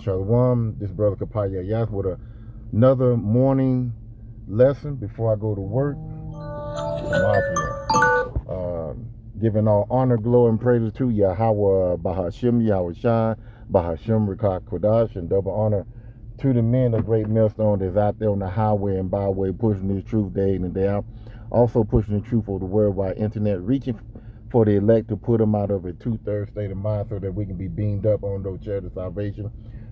Shalom, this brother Kapaya Yas with another morning lesson before I go to work. Giving all honor, glory, and praises to Yahweh Bahashim, Yahweh Shai, Bahashim Rikah Kodash, and double honor to the men of great millstone that's out there on the highway and byway pushing this truth day in and day out. Also pushing the truth over the worldwide internet, reaching for the elect to put them out of a 2/3 state of mind so that we can be beamed up on those chairs of salvation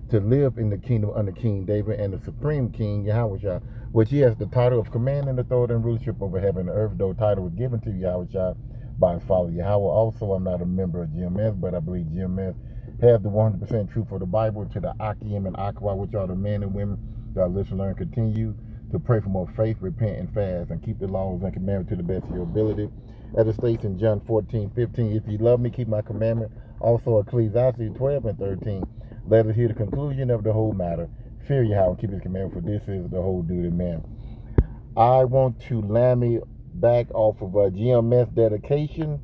to live in the kingdom under King David and the supreme King Yahweh, which he has the title of command and authority and rulership over heaven and earth. Though title was given to Yahweh by his father Yahweh. Also, I'm not a member of GMS, but I believe GMS have the 100% truth for the Bible to the Akim and Akwa, which are the men and women that listen, learn, continue to pray for more faith, repent, and fast, and keep the laws and commandments to the best of your ability. As it states in John 14:15, if you love me, keep my commandment. Also, Ecclesiastes 12 and 13. Let us hear the conclusion of the whole matter. Fear Yahweh and keep his commandment, for this is the whole duty of man. I want to land me back off of a GMS dedication.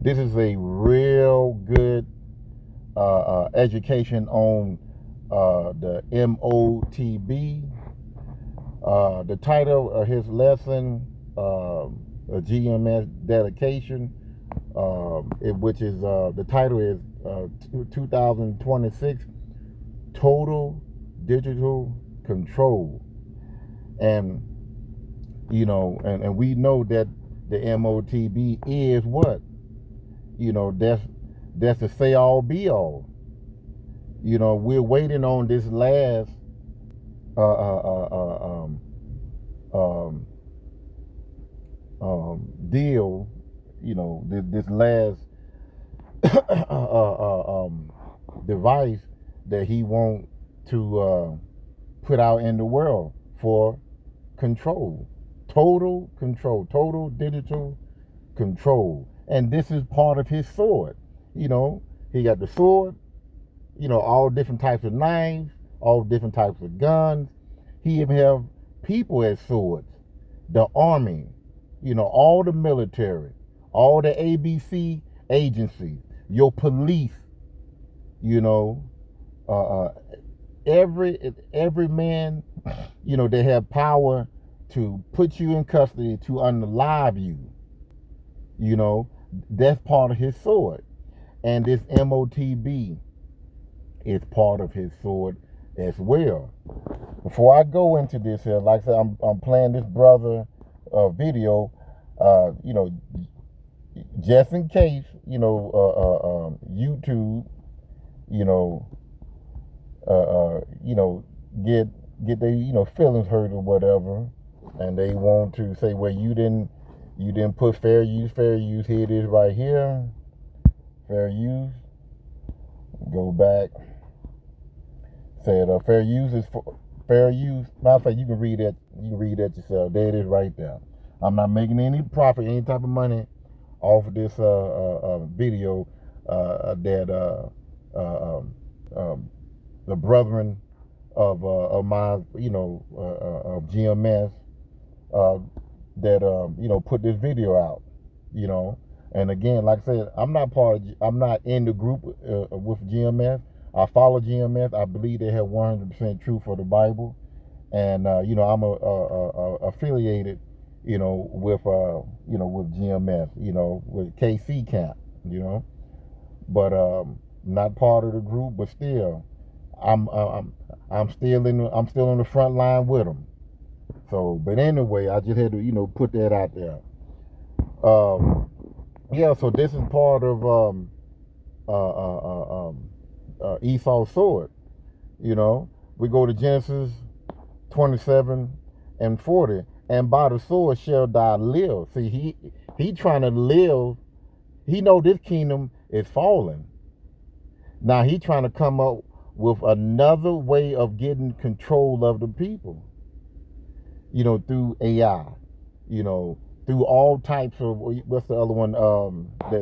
This is a real good education on the MOTB. The title of his lesson, a GMS dedication, which is the title is 2026 Total Digital Control. And and we know that the MOTB is what? That's the say all be all. We're waiting on this last deal, this last device that he wants to put out in the world for control, total control, total digital control. And this is part of his sword. He got the sword, all different types of knives, all different types of guns. He even have people as swords, the army, all the military, all the ABC agencies, your police, every man, they have power to put you in custody, to unalive you. That's part of his sword. And this MOTB is part of his sword as well. Before I go into this here, like I said, I'm playing this brother video, just in case, YouTube, get their feelings hurt or whatever, and they want to say, well, you didn't put fair use. Here it is right here, fair use. Go back. Said fair use is for fair use. Matter of fact, you can read that. You can read that yourself. There it is right there. I'm not making any profit, any type of money off of this video that the brethren of my of GMS that put this video out. And again, like I said, I'm not in the group with GMS. I follow GMS. I believe they have 100% truth for the Bible, and I'm affiliated, with GMS, with KC Camp, but not part of the group. But still, I'm still on the front line with them. So, but anyway, I just had to put that out there. Yeah. So this is part of Esau's sword. We go to Genesis 27 and 40, and by the sword shall thou live. See, he trying to live. He know this kingdom is falling. Now he trying to come up with another way of getting control of the people. Through AI. Through all types of, what's the other one?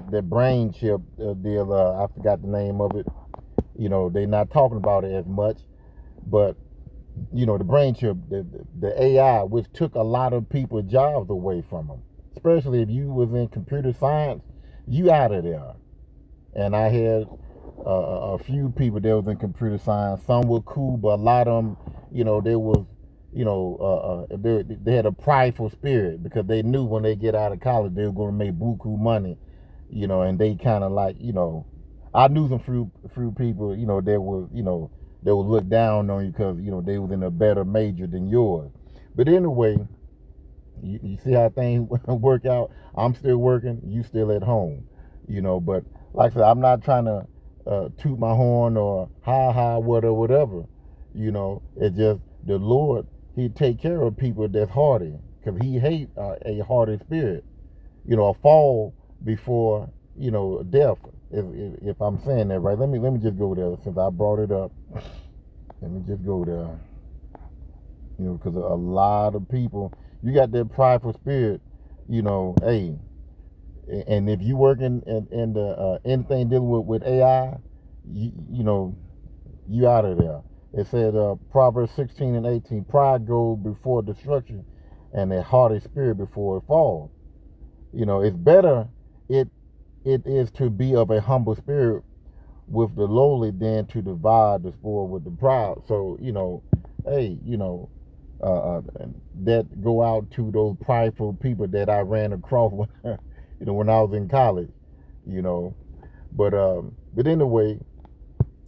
That brain chip deal. I forgot the name of it. They're not talking about it as much, but the brain chip, the AI, which took a lot of people's jobs away from them, especially if you was in computer science, you out of there. And I had a few people that was in computer science. Some were cool, but a lot of them, they was, they had a prideful spirit because they knew when they get out of college they were going to make buku money, and they kind of like, I knew some few people, that was, they would look down on you because, they was in a better major than yours. But anyway, you see how things work out. I'm still working, you still at home, but like I said, I'm not trying to toot my horn or whatever. It's just the Lord, he take care of people that's hardy because he hate a hardy spirit, a fall before, death. If I'm saying that right, let me just go there since I brought it up. Let me just go there, because a lot of people, you got that prideful spirit, hey, and if you work in the anything dealing with AI, you out of there. It said Proverbs 16:18, pride goes before destruction, and a haughty spirit before it falls. It's better it is to be of a humble spirit with the lowly than to divide the spoil with the proud. So hey, that go out to those prideful people that I ran across when when I was in college, but anyway,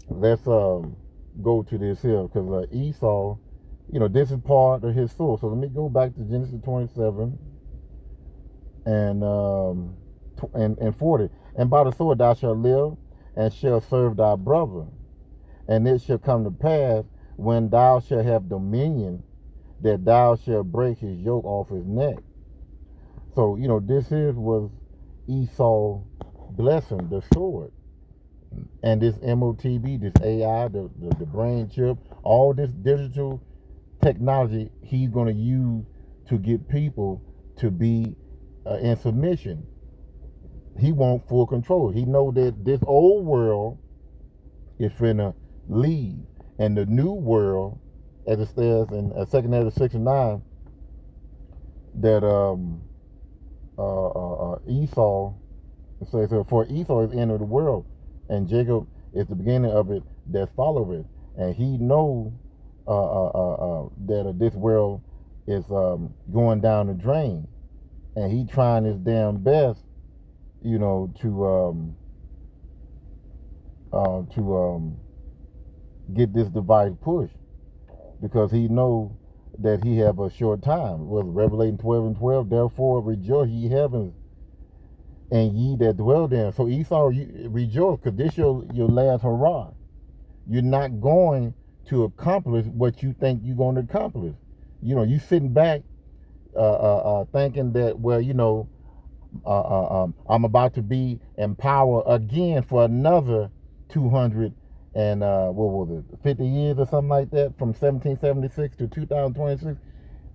let's go to this here because Esau, this is part of his soul. So let me go back to Genesis 27 and 40. And by the sword thou shalt live, and shalt serve thy brother. And it shall come to pass when thou shalt have dominion, that thou shalt break his yoke off his neck. So this was Esau's blessing, the sword. And this MOTB, this AI, the brain chip, all this digital technology he's going to use to get people to be in submission. He want full control. He know that this old world is finna leave, and the new world, as it says in 2 Ezra 6:9, that Esau, it says, for Esau is entered the world, and Jacob is the beginning of it that follow it. And he knows that this world is going down the drain, and he trying his damn best, to get this device pushed, because he know that he have a short time. With Revelation 12:12, therefore rejoice ye heavens, and ye that dwell there. So Esau, you rejoice, because this your last hurrah. You're not going to accomplish what you think you're going to accomplish. You sitting back thinking that, well, I'm about to be in power again for another 200 and what was it, 50 years or something like that, from 1776 to 2026.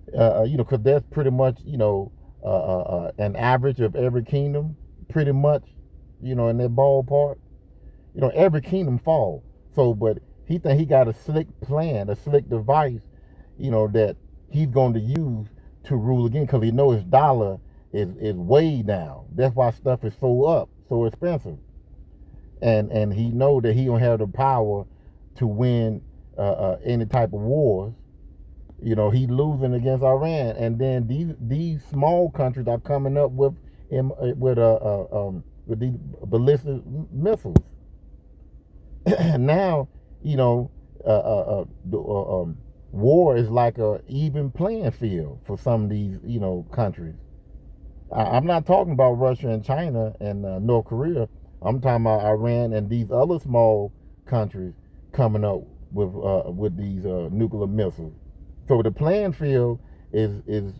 Because that's pretty much an average of every kingdom, pretty much, in that ballpark. Every kingdom fall. So, but he think he got a slick plan, a slick device, that he's going to use to rule again, because he knows his dollar is way down. That's why stuff is so expensive. And he know that he don't have the power to win any type of wars. He losing against Iran, and then these small countries are coming up with these ballistic missiles. Now, war is like a even playing field for some of these, countries. I'm not talking about Russia and China and North Korea. I'm talking about Iran and these other small countries coming up with these nuclear missiles. So the playing field is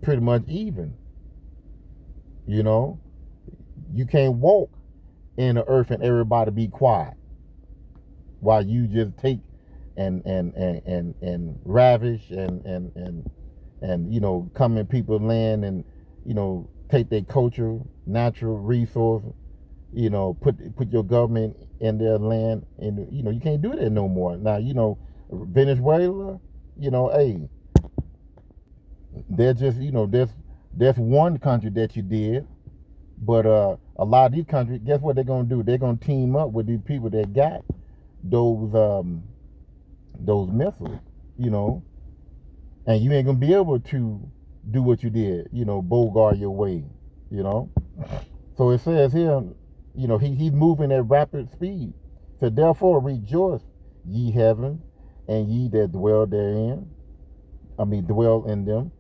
pretty much even. You can't walk in the earth and everybody be quiet while you just take and ravish and come in people's land and take their culture, natural resources, put your government in their land, and you can't do that no more. Now Venezuela, hey, they're just that's one country that you did. But a lot of these countries, guess what they're gonna do? They're gonna team up with these people that got those missiles, you know, and you ain't gonna be able to do what you did, you know, bogart your way, you know. So it says here, you know, he's moving at rapid speed. So therefore rejoice, ye heaven, and ye that dwell therein. I mean, dwell in them.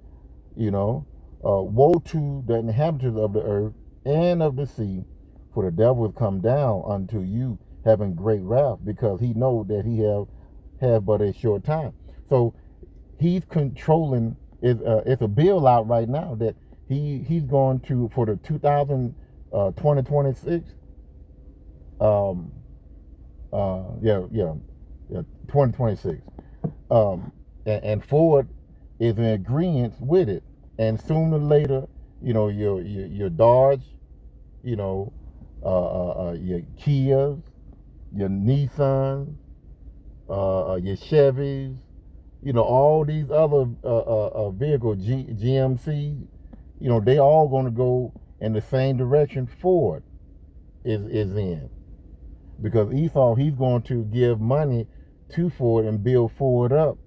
You know, woe to the inhabitants of the earth and of the sea, for the devil has come down unto you, having great wrath, because he know that he have but a short time. So he's controlling. It's a bill out right now that he's going to for the 2026. Um, yeah, 2026. And Ford is in agreement with it. And sooner or later, you know, your Dodge, you know, your Kias, your Nissans, your Chevys, you know, all these other vehicles, GMC, you know, they all going to go in the same direction Ford is in, because Esau, he's going to give money to Ford and build Ford up,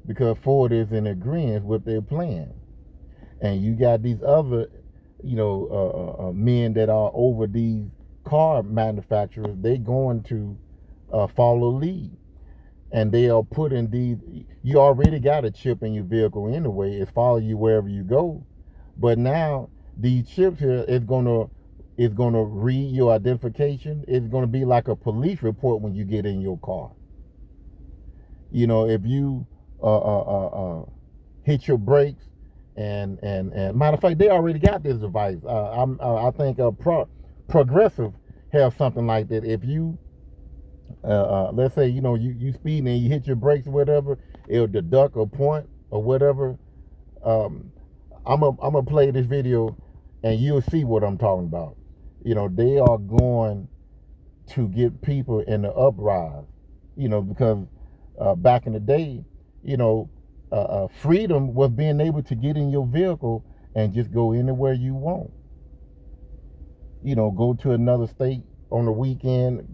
because Ford is in agreement with their plan. And you got these other, you know, men that are over these car manufacturers. They going to follow lead, and they are putting these. You already got a chip in your vehicle anyway. It's follow you wherever you go, but now these chips here is gonna read your identification. It's gonna be like a police report when you get in your car. You know, if you hit your brakes, and matter of fact, they already got this device. I think Progressive have something like that. If you let's say, you know, you speeding and you hit your brakes or whatever, it'll deduct a point or whatever. Um, I'm gonna play this video, and you'll see what I'm talking about. You know, they are going to get people in the uprise. You know, because back in the day, you know, freedom was being able to get in your vehicle and just go anywhere you want. You know, go to another state on the weekend,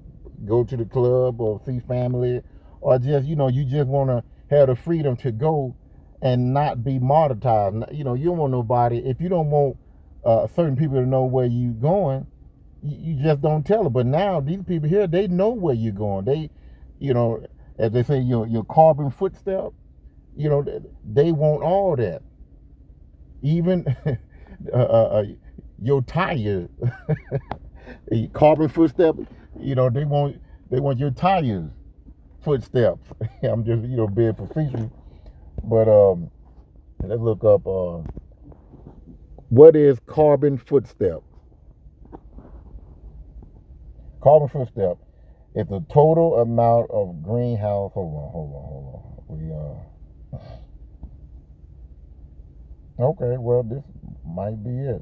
go to the club or see family, or just, you know, you just want to have the freedom to go and not be martyrized. You know, you don't want nobody, if you don't want certain people to know where you going, you just don't tell them. But now these people here, they know where you're going. They, you know, as they say, your carbon footstep, you know, they want all that. Even your tires, carbon footstep, you know, they want your tires footsteps. I'm just, you know, being facetious. But let's look up what is carbon footstep. Carbon footstep is the total amount of greenhouse. Hold on. Okay, well, this might be it.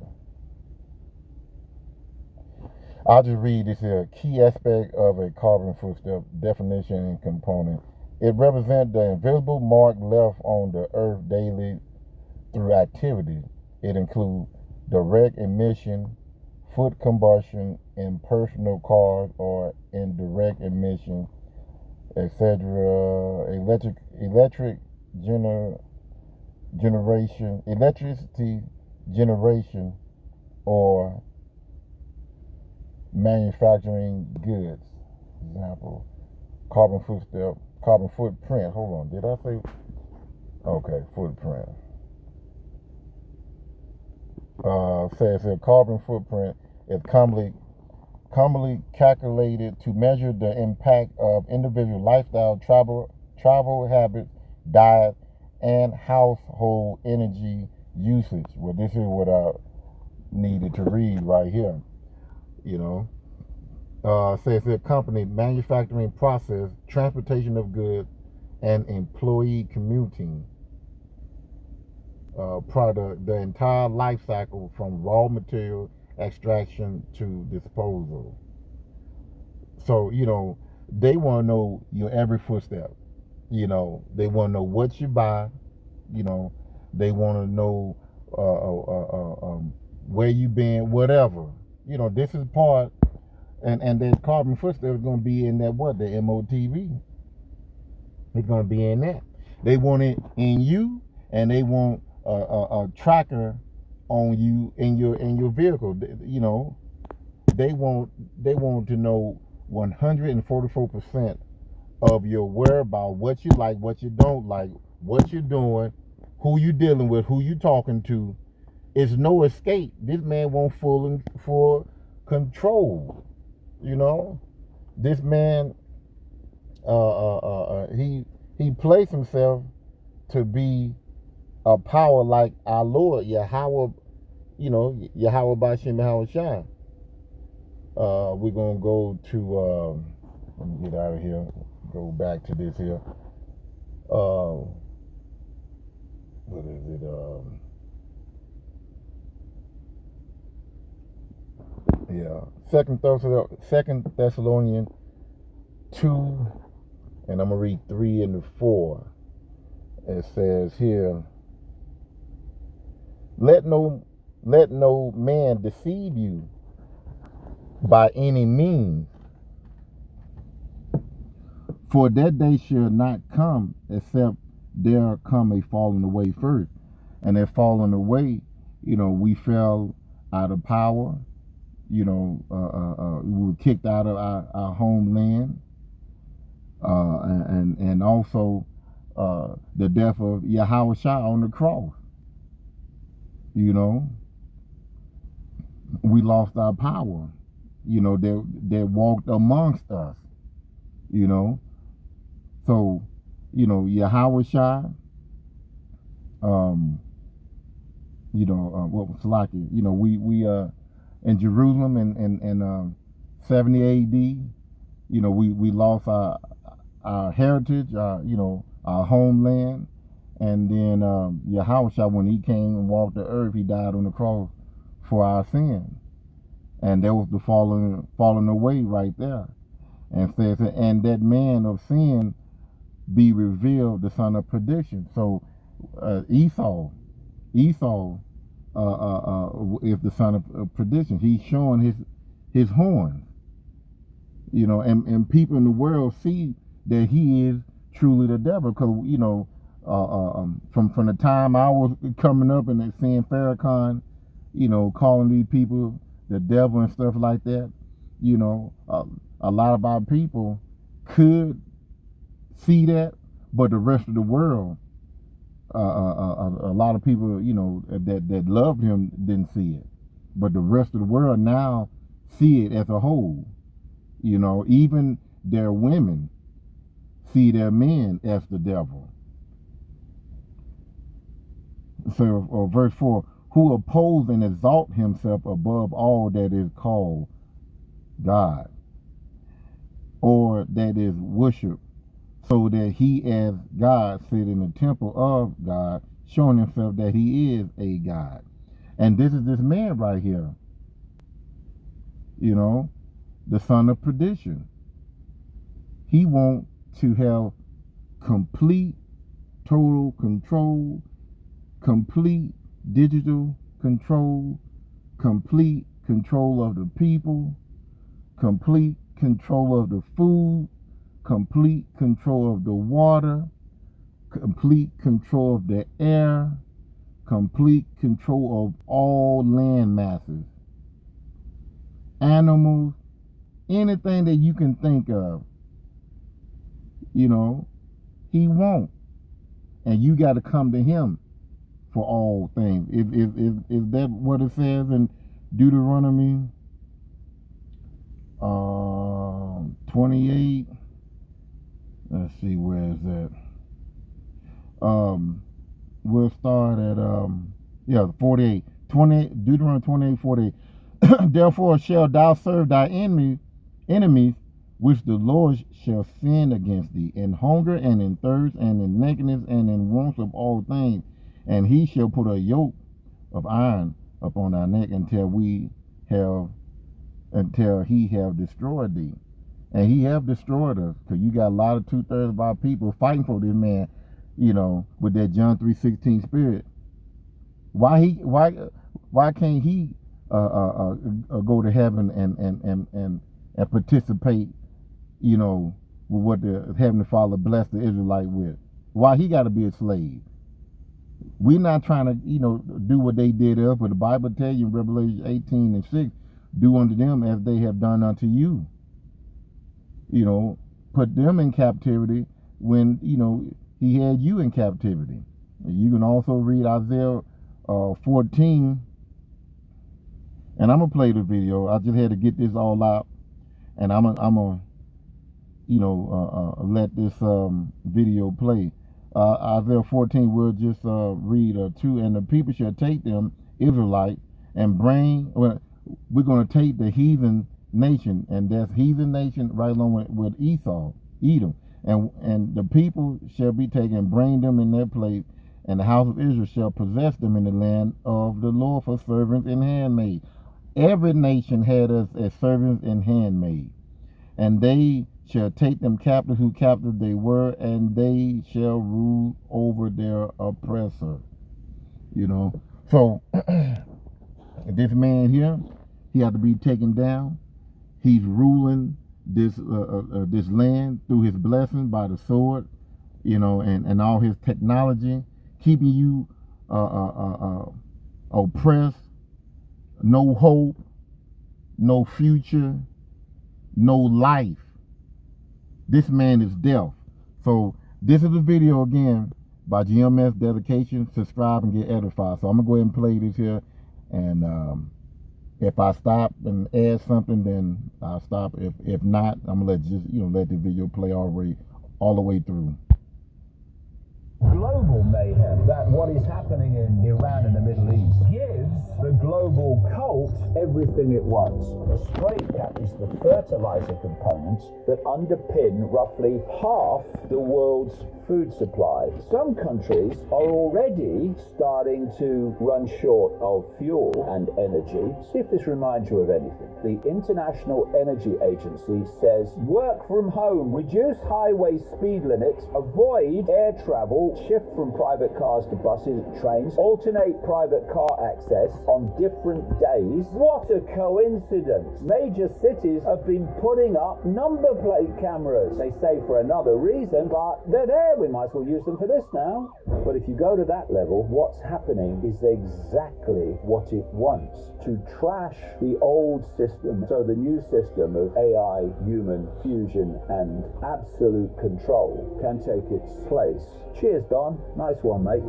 I'll just read this here. Key aspect of a carbon footstep, definition and component. It represents the invisible mark left on the earth daily through activity. It includes direct emission, foot combustion in personal cars, or indirect emission, etc. Electricity generation, or manufacturing goods. Example, carbon footstep, carbon footprint. Hold on, did I say? Okay, footprint. Says here, carbon footprint is commonly calculated to measure the impact of individual lifestyle, travel habits, diet, and household energy usage. Well, this is what I needed to read right here. You know, says the company manufacturing process, transportation of goods, and employee commuting product, the entire life cycle from raw material extraction to disposal. So, you know, they want to know your every footstep. You know, they want to know what you buy. You know, they want to know where you been, whatever. You know, this is part, and that carbon footstep is going to be in that what? The MOTB. It's going to be in that. They want it in you, and they want a tracker on you in your vehicle. You know, they want to know 144% of your whereabouts, what you like, what you don't like, what you're doing, who you dealing with, who you talking to. It's no escape. This man wants full control. You know, this man, he placed himself to be a power like our Lord Yahweh. You know, Yahweh Bashim Yahweh Shai. We're gonna go to. Let me get out of here. Go back to this here. What is it? Yeah, Second Thessalonians 2, and I'm gonna read 3 and 4. It says here, let no man deceive you by any means, for that day shall not come except there come a falling away first. And that falling away, you know, we fell out of power. You know, we were kicked out of our homeland, and also the death of Yahweh Shai on the cross. You know, we lost our power. You know, they walked amongst us. You know, so you know Yahweh Shai. You know, what was like it? You know, we in Jerusalem in 70 AD, you know, we lost our heritage, you know, our homeland, and then Yahweh, when he came and walked the earth, he died on the cross for our sin, and there was the falling away right there, and says, and that man of sin be revealed, the son of perdition. So Esau is the son of perdition. He's showing his horns, you know, and people in the world see that he is truly the devil, because you know, from the time I was coming up and seeing Farrakhan, you know, calling these people the devil and stuff like that, you know, a lot of our people could see that, but the rest of the world, a lot of people, you know, that loved him didn't see it, but the rest of the world now see it as a whole. You know, even their women see their men as the devil. So, verse 4: who oppose and exalt himself above all that is called God, or that is worship, so that he as God sit in the temple of God, showing himself that he is a God. And this is this man right here, you know, the son of perdition. He wants to have complete, total control, complete digital control, complete control of the people, complete control of the food, complete control of the water, complete control of the air, complete control of all land masses, animals, anything that you can think of. You know, he won't. And you got to come to him for all things. Is that what it says in Deuteronomy 28? Let's see, where is that? We'll start at 48. Deuteronomy 28, 48. Therefore shall thou serve thy enemies, which the Lord shall send against thee, in hunger and in thirst and in nakedness and in wants of all things. And he shall put a yoke of iron upon thy neck until he have destroyed thee. And he have destroyed us, because you got a lot of 2/3 of our people fighting for this man, you know, with that John 3:16 spirit. Why can't he go to heaven and participate, you know, with what the Heavenly Father blessed the Israelite with. Why he got to be a slave? We're not trying to, you know, do what they did us, but the Bible tells you in Revelation 18:6, do unto them as they have done unto you. You know, put them in captivity when, you know, he had you in captivity. You can also read Isaiah 14, and I'm gonna play the video. I just had to get this all out, and I'm gonna you know, let this video play. Isaiah 14, we'll just read 2. And the people shall take them, Israelite, and bring, well, we're going to take the heathen nation, and that's heathen nation right along with Esau, Edom. And the people shall be taken, bring them in their place, and the house of Israel shall possess them in the land of the Lord for servants and handmaids. Every nation had us as servants and handmaids. And they shall take them captive who captive they were, and they shall rule over their oppressor. You know, so this man here, he had to be taken down. He's ruling this this land through his blessing by the sword, you know, and all his technology, keeping you oppressed, no hope, no future, no life. This man is deaf. So this is a video again by GMS Dedication. Subscribe and get edified. So I'm gonna go ahead and play this here, and if I stop and add something, then I'll stop. If not, I'm gonna let let the video play all the way through. Global mayhem, that what is happening in Iran and the Middle East gives the global cult everything it wants. The straitjacket is the fertilizer components that underpin roughly half the world's food supply. Some countries are already starting to run short of fuel and energy. See if this reminds you of anything. The International Energy Agency says work from home, reduce highway speed limits, avoid air travel, shift from private cars to buses and trains, alternate private car access on different days. What a coincidence. Major cities have been putting up number plate cameras. They say for another reason, but they're there. We might as well use them for this now. But if you go to that level, what's happening is exactly what it wants, to trash the old system. So the new system of AI, human fusion, and absolute control can take its place. Cheers, Don. Nice one, mate.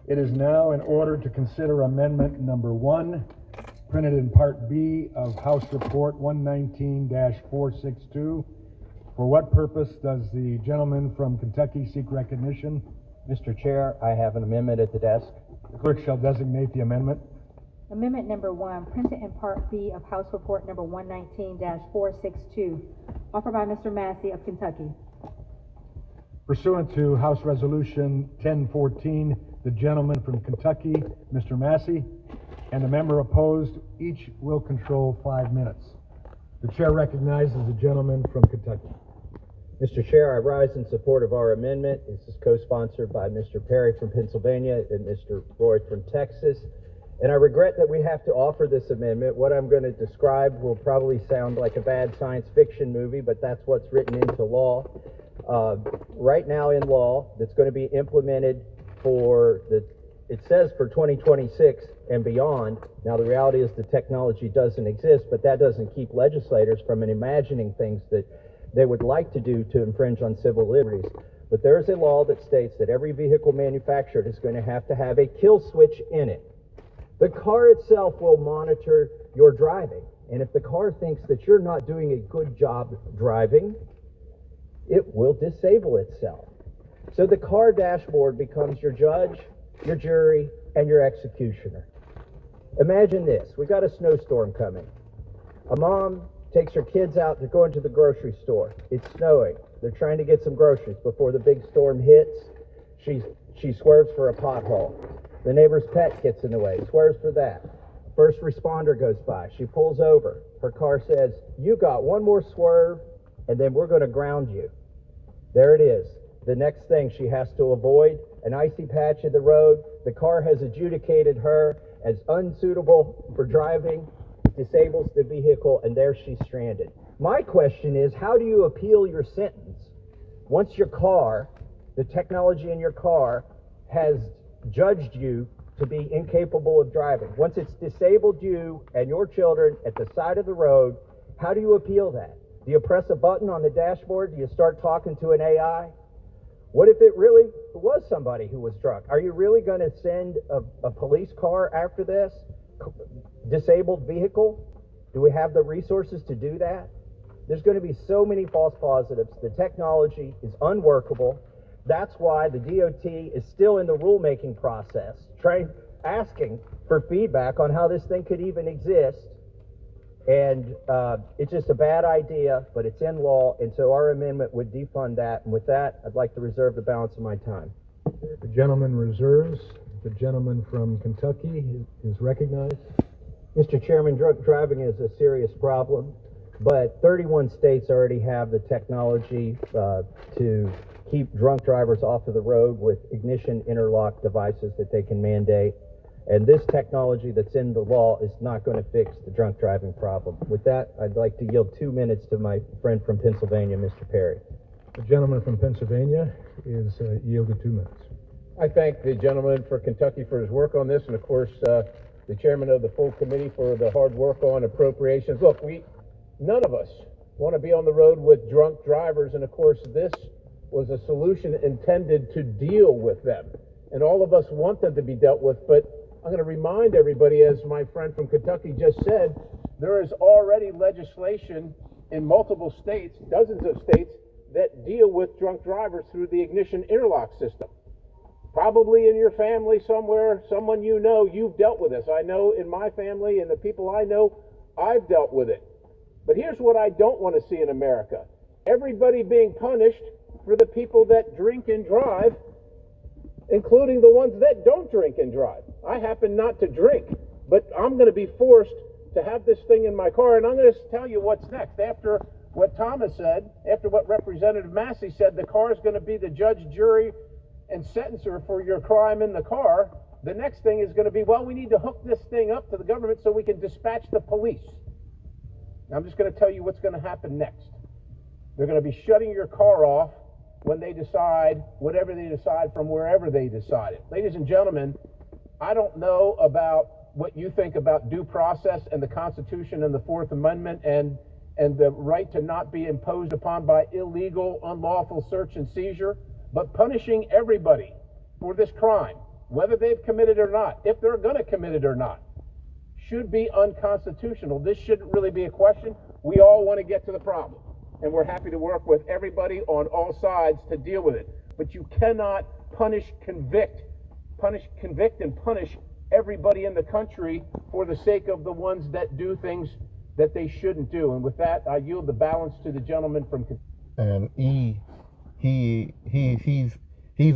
It is now in order to consider amendment number 1, printed in Part B of House Report 119-462. For what purpose does the gentleman from Kentucky seek recognition? Mr. Chair, I have an amendment at the desk. The clerk shall designate the amendment. Amendment number 1, printed in Part B of House Report number 119-462, offered by Mr. Massey of Kentucky. Pursuant to House Resolution 1014, the gentleman from Kentucky, Mr. Massey, and the member opposed, each will control 5 minutes. The chair recognizes the gentleman from Kentucky. Mr. Chair, I rise in support of our amendment. This is co-sponsored by Mr. Perry from Pennsylvania and Mr. Roy from Texas. And I regret that we have to offer this amendment. What I'm going to describe will probably sound like a bad science fiction movie, but that's what's written into law. Right now in law, that's going to be implemented it says for 2026 and beyond. Now the reality is the technology doesn't exist, but that doesn't keep legislators from imagining things that they would like to do to infringe on civil liberties. But there is a law that states that every vehicle manufactured is going to have a kill switch in it. The car itself will monitor your driving. And if the car thinks that you're not doing a good job driving, it will disable itself. So the car dashboard becomes your judge, your jury, and your executioner. Imagine this. We got a snowstorm coming. A mom takes her kids out. They're going to the grocery store. It's snowing. They're trying to get some groceries before the big storm hits. She swerves for a pothole. The neighbor's pet gets in the way, swerves for that. First responder goes by. She pulls over. Her car says, "You got one more swerve, and then we're going to ground you." There it is. The next thing she has to avoid, an icy patch in the road. The car has adjudicated her as unsuitable for driving, disables the vehicle, and there she's stranded. My question is, how do you appeal your sentence once your car, the technology in your car, has judged you to be incapable of driving? Once it's disabled you and your children at the side of the road, how do you appeal that? Do you press a button on the dashboard? Do you start talking to an AI? What if it really was somebody who was drunk? Are you really going to send a police car after this disabled vehicle? Do we have the resources to do that? There's going to be so many false positives. The technology is unworkable. That's why the DOT is still in the rulemaking process, asking for feedback on how this thing could even exist. And it's just a bad idea, but it's in law, and so our amendment would defund that. And with that, I'd like to reserve the balance of my time. The gentleman reserves. The gentleman from Kentucky is recognized. Mr. Chairman, drunk driving is a serious problem, but 31 states already have the technology to keep drunk drivers off of the road with ignition interlock devices that they can mandate. And this technology that's in the law is not going to fix the drunk driving problem. With that, I'd like to yield 2 minutes to my friend from Pennsylvania, Mr. Perry. The gentleman from Pennsylvania is yielded 2 minutes. I thank the gentleman for Kentucky for his work on this, and of course, the chairman of the full committee for the hard work on appropriations. Look, none of us want to be on the road with drunk drivers, and of course, this was a solution intended to deal with them. And all of us want them to be dealt with, but I'm going to remind everybody, as my friend from Kentucky just said, there is already legislation in multiple states, dozens of states, that deal with drunk drivers through the ignition interlock system. Probably in your family somewhere, someone you know, you've dealt with this. I know in my family and the people I know, I've dealt with it. But here's what I don't want to see in America. Everybody being punished for the people that drink and drive, including the ones that don't drink and drive. I happen not to drink, but I'm going to be forced to have this thing in my car, and I'm going to tell you what's next. After what Thomas said, after what Representative Massey said, the car is going to be the judge, jury, and sentencer for your crime in the car. The next thing is going to be, well, we need to hook this thing up to the government so we can dispatch the police. Now, I'm just going to tell you what's going to happen next. They're going to be shutting your car off when they decide whatever they decide from wherever they decide it. Ladies and gentlemen, I don't know about what you think about due process and the Constitution and the Fourth Amendment and the right to not be imposed upon by illegal, unlawful search and seizure, but punishing everybody for this crime, whether they've committed it or not, if they're going to commit it or not, should be unconstitutional. This shouldn't really be a question. We all want to get to the problem, and we're happy to work with everybody on all sides to deal with it. But you cannot convict, and punish everybody in the country for the sake of the ones that do things that they shouldn't do. And with that, I yield the balance to the gentleman from Kentucky. And he's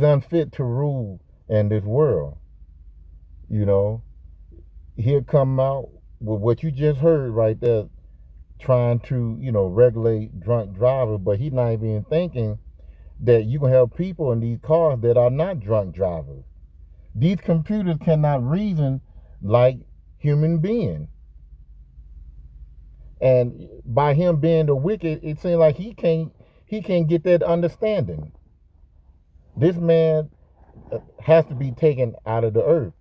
unfit to rule in this world. You know, he'll come out with what you just heard right there, trying to, regulate drunk drivers, but he's not even thinking that you can have people in these cars that are not drunk drivers. These computers cannot reason like human beings. And by him being the wicked, it seems like he can't get that understanding. This man has to be taken out of the earth.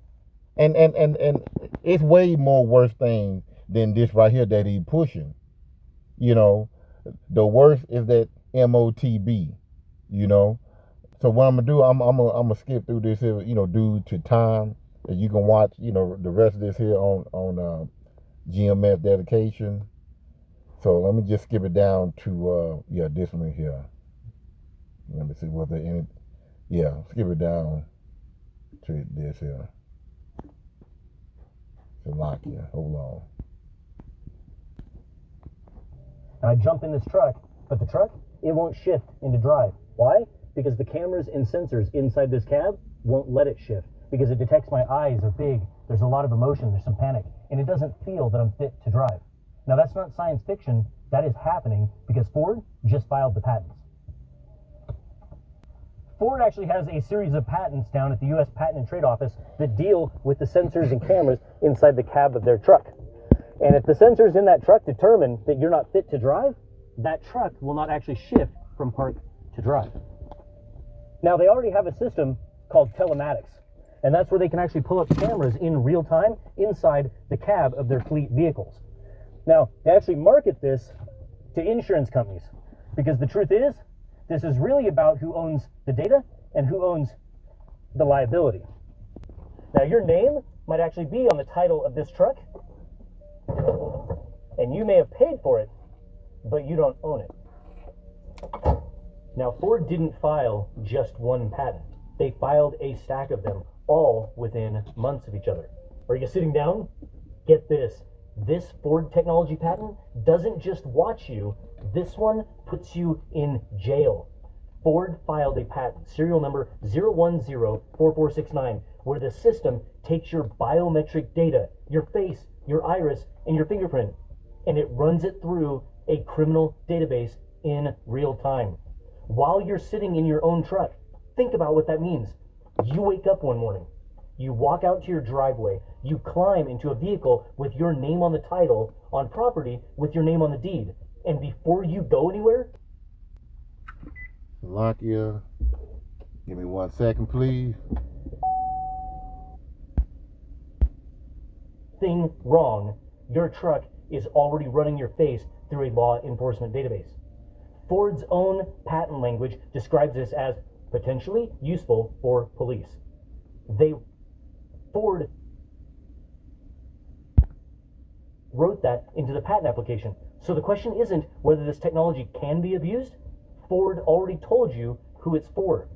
And it's way more worse thing than this right here that he's pushing. The worst is that MOTB, So what I'm gonna do, I'm gonna skip through this here, due to time. And you can watch, the rest of this here on GMS dedication. So let me just skip it down to this one here. Let me see what there any. Yeah, skip it down to this here. To lock here. Hold on. And I jump in this truck, but the truck, it won't shift into drive. Why? Because the cameras and sensors inside this cab won't let it shift, because it detects my eyes are big, there's a lot of emotion, there's some panic, and it doesn't feel that I'm fit to drive. Now that's not science fiction, that is happening because Ford just filed the patents. Ford actually has a series of patents down at the U.S. Patent and Trade Office that deal with the sensors and cameras inside the cab of their truck. And if the sensors in that truck determine that you're not fit to drive, that truck will not actually shift from park to drive. Now, they already have a system called telematics, and that's where they can actually pull up cameras in real time inside the cab of their fleet vehicles. Now, they actually market this to insurance companies, because the truth is, this is really about who owns the data and who owns the liability. Now, your name might actually be on the title of this truck, and you may have paid for it, but you don't own it. Now, Ford didn't file just one patent. They filed a stack of them, all within months of each other. Are you sitting down? Get this. This Ford technology patent doesn't just watch you. This one puts you in jail. Ford filed a patent, serial number 0104469, where the system takes your biometric data, your face, your iris, and your fingerprint, and it runs it through a criminal database in real time. While you're sitting in your own truck, think about what that means. You wake up one morning, you walk out to your driveway, you climb into a vehicle with your name on the title, on property with your name on the deed, and before you go anywhere... Lock here. Give me 1 second, please. Thing wrong, your truck is already running your face through a law enforcement database. Ford's own patent language describes this as potentially useful for police. Ford wrote that into the patent application. So the question isn't whether this technology can be abused. Ford already told you who it's for.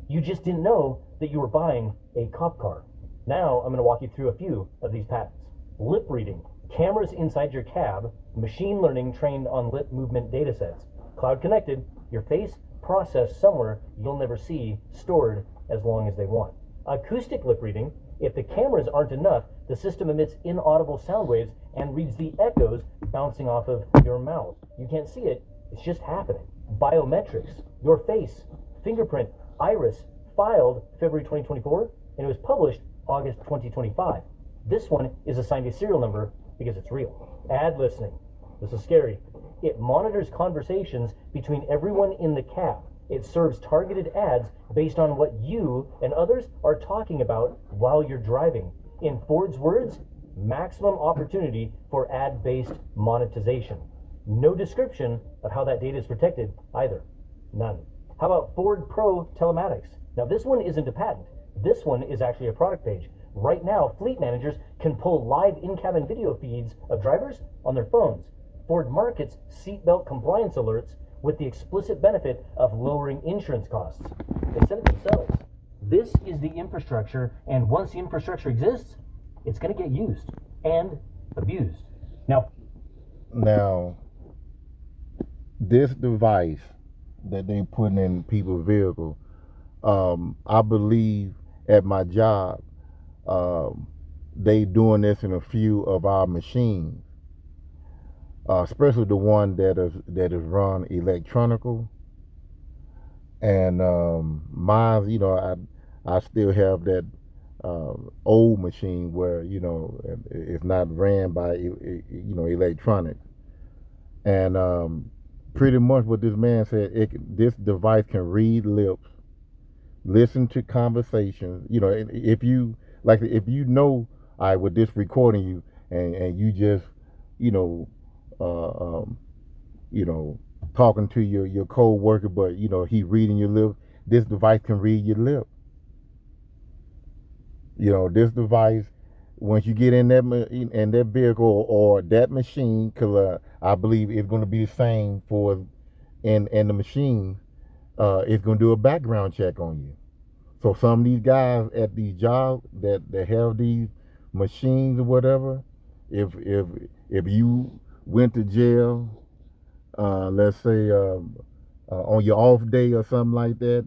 You just didn't know that you were buying a cop car. Now I'm going to walk you through a few of these patents. Lip reading, cameras inside your cab, machine learning trained on lip movement data sets. Cloud connected, your face processed somewhere you'll never see, stored as long as they want. Acoustic lip reading, if the cameras aren't enough, the system emits inaudible sound waves and reads the echoes bouncing off of your mouth. You can't see it, it's just happening. Biometrics, your face, fingerprint, iris, filed February 2024, and it was published August 2025. This one is assigned a serial number because it's real. Ad listening, this is scary. It monitors conversations between everyone in the cab. It serves targeted ads based on what you and others are talking about while you're driving. In Ford's words, maximum opportunity for ad-based monetization. No description of how that data is protected either. None. How about Ford Pro Telematics? Now this one isn't a patent. This one is actually a product page. Right now, fleet managers can pull live in-cabin video feeds of drivers on their phones. Ford markets seatbelt compliance alerts with the explicit benefit of lowering insurance costs. They said it themselves. This is the infrastructure, and once the infrastructure exists, it's going to get used and abused. Now, this device that they put in people's vehicles, I believe at my job, they doing this in a few of our machines, especially the one that is run electronical. And mine, I still have that old machine where it's not ran by electronics. And pretty much what this man said, this device can read lips, listen to conversations. If you know, with this recording you, and you just talking to your co-worker, but he reading your lips, this device can read your lip. This device once you get in that vehicle or that machine, because I believe it's going to be the same for in the machine. It's going to do a background check on you. So some of these guys at these jobs that have these machines or whatever, if you went to jail, let's say on your off day or something like that,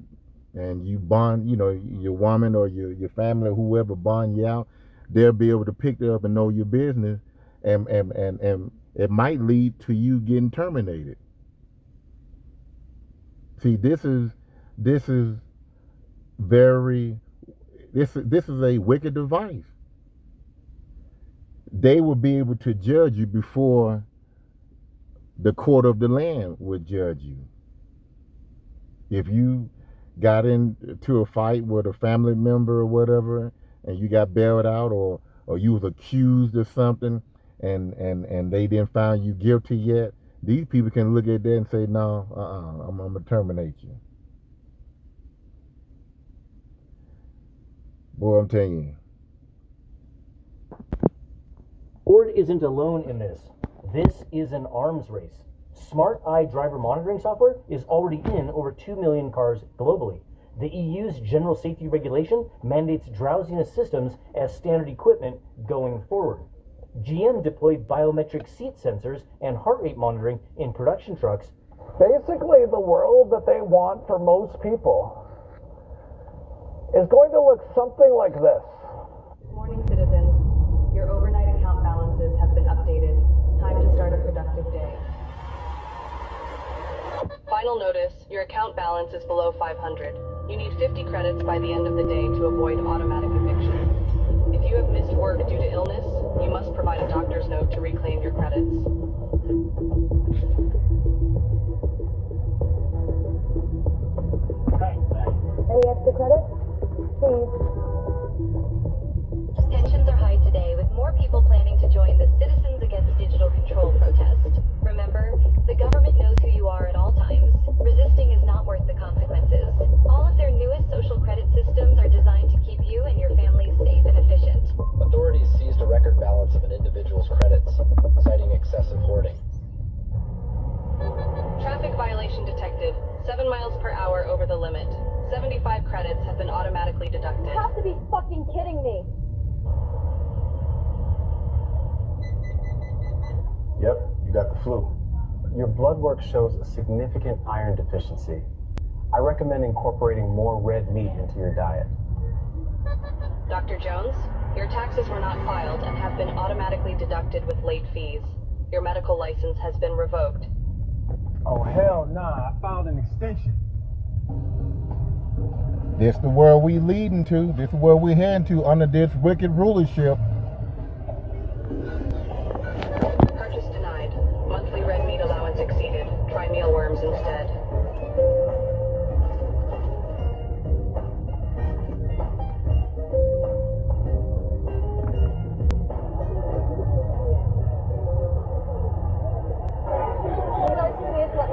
and you bond, your woman or your family or whoever bond you out, they'll be able to pick it up and know your business, and it might lead to you getting terminated. See, this is very this is a wicked device. They will be able to judge you before the court of the land would judge you. If you got into a fight with a family member or whatever, and you got bailed out, or you was accused of something, and they didn't find you guilty yet, these people can look at that and say, no, I'm gonna terminate you. Boy, I'm telling you. Ford isn't alone in this. This is an arms race. Smart Eye driver monitoring software is already in over 2 million cars globally. The EU's general safety regulation mandates drowsiness systems as standard equipment going forward. GM deployed biometric seat sensors and heart rate monitoring in production trucks. Basically, the world that they want for most people is going to look something like this. Good morning, citizens. Your overnight account balances have been updated. Time to start a productive day. Final notice, your account balance is below 500. You need 50 credits by the end of the day to avoid automatic eviction. If you have missed work due to illness, you must provide a doctor's note to reclaim your credits. Any extra credits? Please. Tensions are high today, with more people planning to join the Citizens Against Digital Control protest. Remember, the government knows who you are at all times. Resisting is not worth the consequences. All of their newest social credit systems are designed to keep you and your family safe and efficient. Authorities seized a record balance of an individual's credits, citing excessive hoarding. Traffic violation detected. 7 miles per hour over the limit. 75 credits have been automatically deducted. You have to be fucking kidding me. Yep, you got the flu. Your blood work shows a significant iron deficiency. I recommend incorporating more red meat into your diet. Dr. Jones, your taxes were not filed and have been automatically deducted with late fees. Your medical license has been revoked. Oh, hell nah, I filed an extension. This the world we leading to. This is where we're heading to under this wicked rulership. Purchase denied. Monthly red meat allowance exceeded. Try mealworms instead.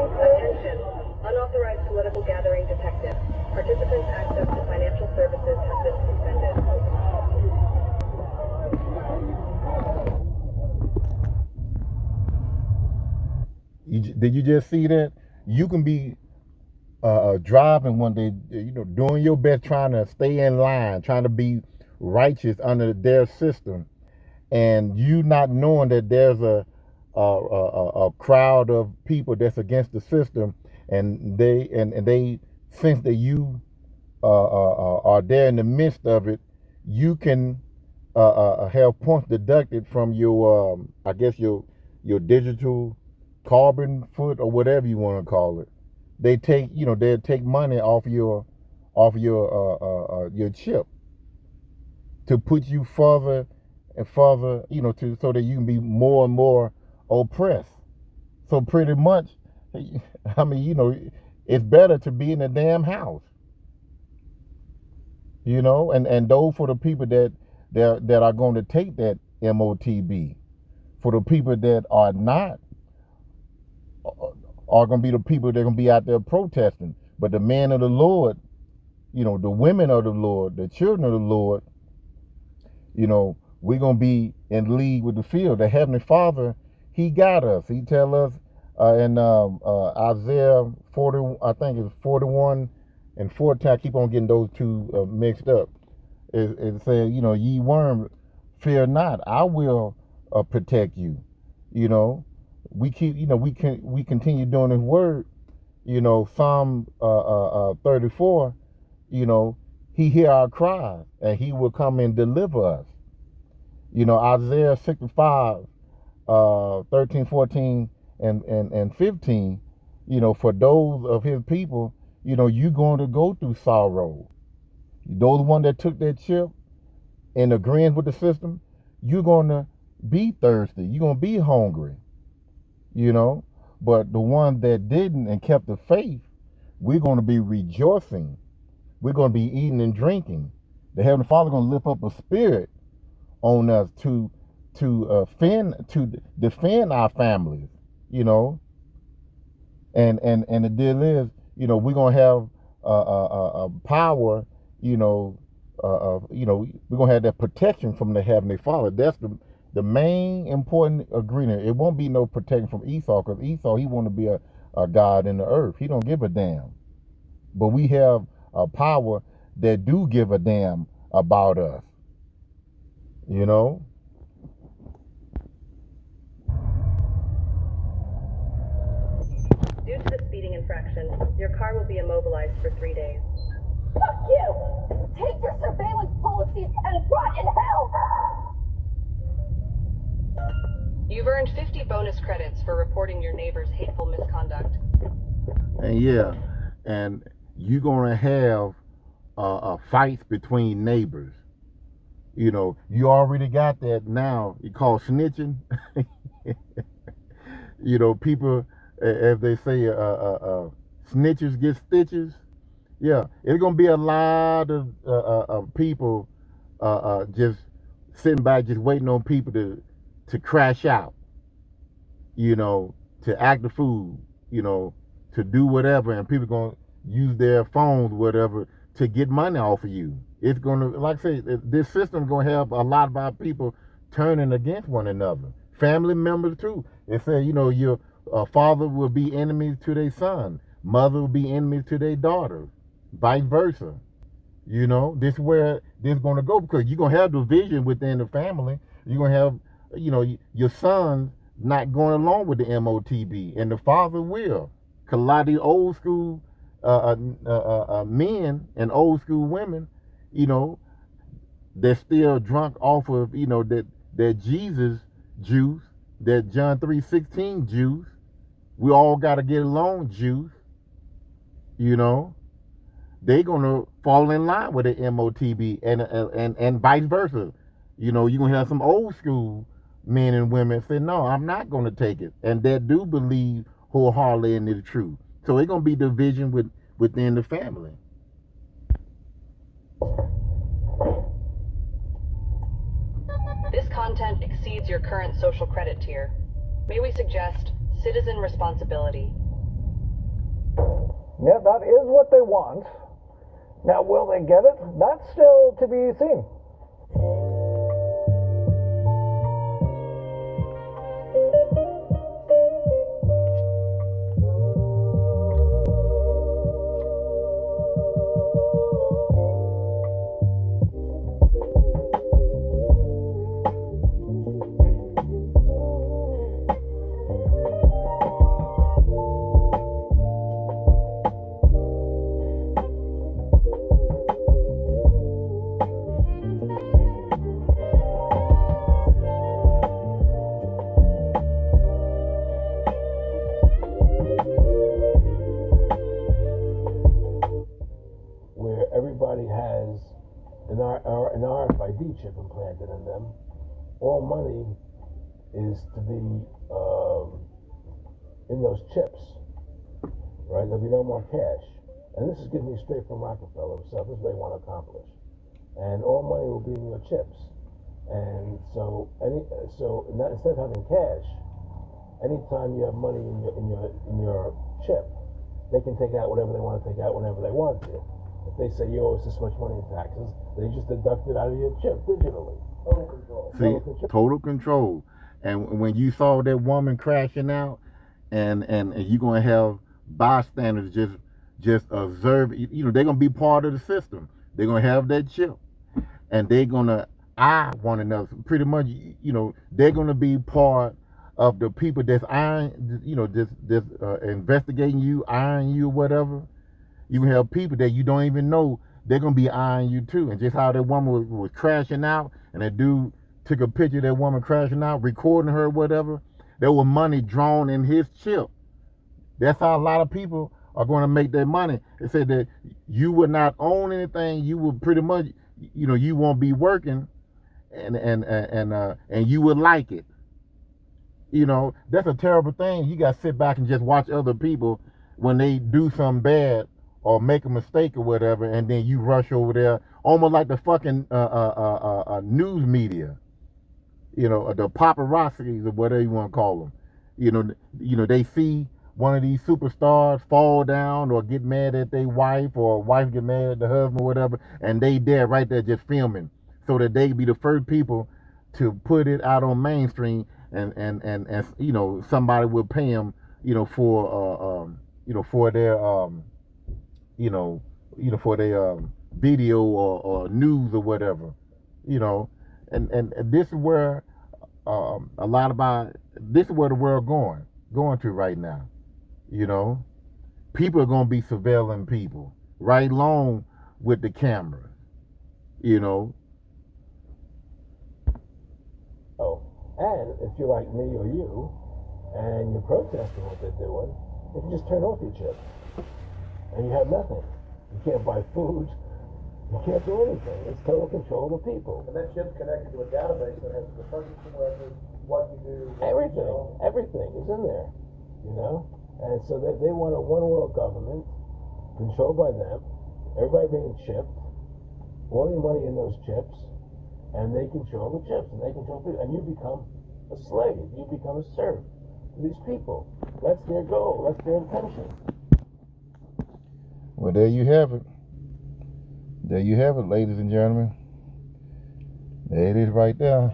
Attention. Unauthorized political gathering detected. Participants' access to financial services has been suspended. Did you just see that? You can be driving one day, doing your best, trying to stay in line, trying to be righteous under their system, and you not knowing that there's a crowd of people that's against the system, and they sense that you are there in the midst of it. You can have points deducted from your I guess your digital carbon foot or whatever you want to call it. They take they'll take money off your chip to put you further and further, so that you can be more and more oppressed. So pretty much, I mean, it's better to be in a damn house. And those for the people that are going to take that MOTB. For the people that are not, are going to be the people that are going to be out there protesting. But the men of the Lord, the women of the Lord, the children of the Lord, we're going to be in league with the field. The Heavenly Father, He got us. He tell us in Isaiah 40, I think it's 41 and 14. I keep on getting those two mixed up. It says, you know, ye worm, fear not. I will protect you. You know, we keep, you know, we continue doing His word. You know, Psalm 34. You know, He hear our cries and He will come and deliver us. You know, Isaiah 65, 13, 14, and 15, you know, for those of His people, you know, you're going to go through sorrow. Those one that took that chip and agreeing with the system, you're going to be thirsty. You're going to be hungry, you know. But the one that didn't and kept the faith, we're going to be rejoicing. We're going to be eating and drinking. The Heavenly Father going to lift up a spirit on us to defend our families, you know. And the deal is, you know, we're gonna have power, you know, we're gonna have that protection from the Heavenly Father. That's the main important agreement. It won't be no protection from Esau, because Esau, he want to be a god in the earth. He don't give a damn. But we have a power that do give a damn about us, you know. Due to the speeding infraction, your car will be immobilized for 3 days. Fuck you! Take your surveillance policies and rot in hell! You've earned 50 bonus credits for reporting your neighbor's hateful misconduct. And yeah, and you're gonna have fights between neighbors. You know, you already got that now. You call snitching. You know, people, as they say, snitches get stitches. Yeah, it's gonna be a lot of people just sitting back, just waiting on people to crash out. You know, to act the fool. You know, to do whatever, and people gonna use their phones, whatever, to get money off of you. It's gonna, like I say, this system gonna have a lot of our people turning against one another. Family members too. They say, you know, your father will be enemies to their son, mother will be enemies to their daughter, vice versa. You know, this is where this is gonna go, because you're gonna have division within the family. You're gonna have, you know, your sons not going along with the MOTB, and the father will. Cause a lot of these old school men and old school women, you know, they're still drunk off of, you know, that Jesus juice, that John 3:16 juice. We all got to get along juice. You know, they're gonna fall in line with the MOTB, and vice versa. You know, you're gonna have some old school men and women say, no, I'm not gonna take it, and that do believe wholeheartedly in the truth. So it's gonna be division within the family. This content exceeds your current social credit tier. May we suggest citizen responsibility? Yeah, that is what they want. Now, will they get it? That's still to be seen. Where everybody has an RFID chip implanted in them, all money is to be in those chips, right? There'll be no more cash. And this is getting me straight from Rockefeller himself. This is what they want to accomplish. And all money will be in your chips. And so instead of having cash, anytime you have money in your chip, they can take out whatever they want to take out whenever they want to. If they say you owe us this much money in taxes, they just deduct it out of your chip digitally. Total control. See, total control. And when you saw that woman crashing out, and you're gonna have bystanders just observe. You know, they're gonna be part of the system. They're gonna have that chip, and they're gonna eye one another. Pretty much, you know, they're gonna be part of the people that's eyeing, you know, just investigating you, eyeing you, whatever. You can have people that you don't even know, they're gonna be eyeing you too. And just how that woman was crashing out, and that dude took a picture of that woman crashing out, recording her, whatever. There was money drawn in his chip. That's how a lot of people are going to make their money. It said that you would not own anything. You would pretty much, you know, you won't be working, and you would like it. You know, that's a terrible thing. You got to sit back and just watch other people when they do something bad or make a mistake or whatever, and then you rush over there, almost like the fucking news media. You know, the paparazzis or whatever you want to call them. You know, they see one of these superstars fall down or get mad at their wife, or wife get mad at the husband or whatever, and they there right there just filming, so that they be the first people to put it out on mainstream, and you know, somebody will pay them, you know, for for their for their video or news or whatever, you know. And this is where this is where the world going to right now. You know, people are gonna be surveilling people right along with the cameras. You know. Oh, and if you're like me or you, and you're protesting what they're doing, you can just turn off your chip, and you have nothing. You can't buy food. You can't do anything. It's total control of the people. And that chip's connected to a database that has the purchasing record, what you do, everything is in there, you know. And so they want a one world government controlled by them, everybody being chipped, all your money in those chips, and they control the chips, and they control people, and you become a slave. You become a serf to these people. That's their goal. That's their intention. Well, there you have it. There you have it, ladies and gentlemen. There it is right there.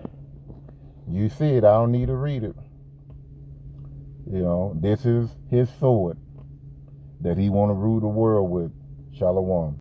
You see it. I don't need to read it. You know, this is his sword that he want to rule the world with. Shalom.